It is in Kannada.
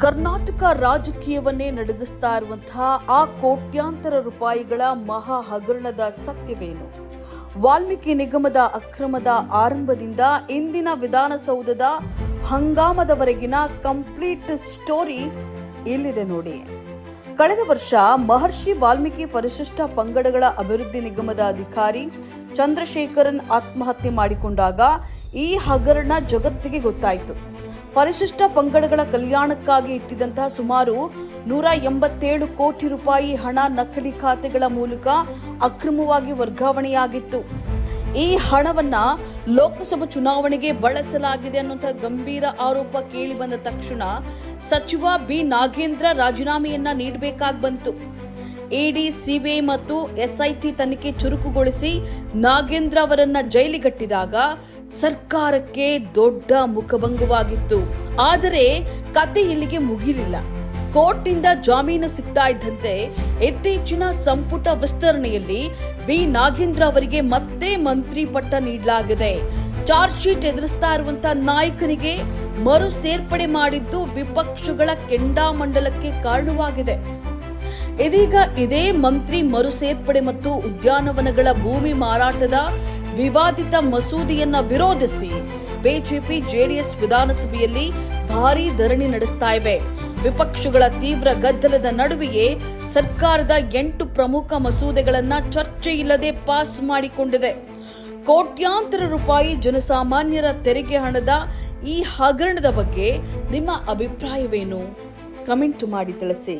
ಕರ್ನಾಟಕ ರಾಜಕೀಯವನ್ನೇ ನಡುಗಿಸ್ತಾ ಇರುವಂತಹ ಆ ಕೋಟ್ಯಾಂತರ ರೂಪಾಯಿಗಳ ಮಹಾ ಹಗರಣದ ಸತ್ಯವೇನು? ವಾಲ್ಮೀಕಿ ನಿಗಮದ ಅಕ್ರಮದ ಆರಂಭದಿಂದ ಇಂದಿನ ವಿಧಾನಸೌಧದ ಹಂಗಾಮದವರೆಗಿನ ಕಂಪ್ಲೀಟ್ ಸ್ಟೋರಿ ಇಲ್ಲಿದೆ ನೋಡಿ. ಕಳೆದ ವರ್ಷ ಮಹರ್ಷಿ ವಾಲ್ಮೀಕಿ ಪರಿಶಿಷ್ಟ ಪಂಗಡಗಳ ಅಭಿವೃದ್ಧಿ ನಿಗಮದ ಅಧಿಕಾರಿ ಚಂದ್ರಶೇಖರನ್ ಆತ್ಮಹತ್ಯೆ ಮಾಡಿಕೊಂಡಾಗ ಈ ಹಗರಣ ಜಗತ್ತಿಗೆ ಗೊತ್ತಾಯಿತು. ಪರಿಶಿಷ್ಟ ಪಂಗಡಗಳ ಕಲ್ಯಾಣಕ್ಕಾಗಿ ಇಟ್ಟಿದ್ದಂತಹ ಸುಮಾರು 187 ಕೋಟಿ ರೂಪಾಯಿ ಹಣ ನಕಲಿ ಖಾತೆಗಳ ಮೂಲಕ ಅಕ್ರಮವಾಗಿ ವರ್ಗಾವಣೆಯಾಗಿತ್ತು. ಈ ಹಣವನ್ನ ಲೋಕಸಭಾ ಚುನಾವಣೆಗೆ ಬಳಸಲಾಗಿದೆ ಅನ್ನುವಂತಹ ಗಂಭೀರ ಆರೋಪ ಕೇಳಿ ಬಂದ ತಕ್ಷಣ ಸಚಿವ ಬಿ ನಾಗೇಂದ್ರ ರಾಜೀನಾಮೆಯನ್ನ ನೀಡಬೇಕಾಗಿ ಬಂತು. ಇಡಿ, ಸಿಬಿಐ ಮತ್ತು ಎಸ್ಐಟಿ ತನಿಖೆ ಚುರುಕುಗೊಳಿಸಿ ನಾಗೇಂದ್ರ ಅವರನ್ನ ಜೈಲಿಗಟ್ಟಿದಾಗ ಸರ್ಕಾರಕ್ಕೆ ದೊಡ್ಡ ಮುಖಭಂಗವಾಗಿತ್ತು. ಆದರೆ ಕತೆ ಇಲ್ಲಿಗೆ ಮುಗಿಲಿಲ್ಲ. ಕೋರ್ಟ್ನಿಂದ ಜಾಮೀನು ಸಿಗ್ತಾ ಇದ್ದಂತೆ ಇತ್ತೀಚಿನ ಸಂಪುಟ ವಿಸ್ತರಣೆಯಲ್ಲಿ ಬಿ ನಾಗೇಂದ್ರ ಅವರಿಗೆ ಮತ್ತೆ ಮಂತ್ರಿ ಪಟ್ಟ ನೀಡಲಾಗಿದೆ. ಚಾರ್ಜ್ ಶೀಟ್ ಎದುರಿಸ್ತಾ ಇರುವಂತಹ ನಾಯಕನಿಗೆ ಮರು ಸೇರ್ಪಡೆ ಮಾಡಿದ್ದು ವಿಪಕ್ಷಗಳ ಕೆಂಡಾಮಂಡಲಕ್ಕೆ ಕಾರಣವಾಗಿದೆ. ಇದೀಗ ಇದೇ ಮಂತ್ರಿ ಮರು ಸೇರ್ಪಡೆ ಮತ್ತು ಉದ್ಯಾನವನಗಳ ಭೂಮಿ ಮಾರಾಟದ ವಿವಾದಿತ ಮಸೂದೆಯನ್ನ ವಿರೋಧಿಸಿ ಬಿಜೆಪಿ, ಜೆಡಿಎಸ್ ವಿಧಾನಸಭೆಯಲ್ಲಿ ಭಾರೀ ಧರಣಿ ನಡೆಸ್ತಾ ಇವೆ. ವಿಪಕ್ಷಗಳ ತೀವ್ರ ಗದ್ದಲದ ನಡುವೆಯೇ ಸರ್ಕಾರದ 8 ಪ್ರಮುಖ ಮಸೂದೆಗಳನ್ನ ಚರ್ಚೆ ಇಲ್ಲದೆ ಪಾಸ್ ಮಾಡಿಕೊಂಡಿದೆ. ಕೋಟ್ಯಾಂತರ ರೂಪಾಯಿ ಜನಸಾಮಾನ್ಯರ ತೆರಿಗೆ ಹಣದ ಈ ಹಗರಣದ ಬಗ್ಗೆ ನಿಮ್ಮ ಅಭಿಪ್ರಾಯವೇನು? ಕಮೆಂಟ್ ಮಾಡಿ ತಿಳಿಸಿ.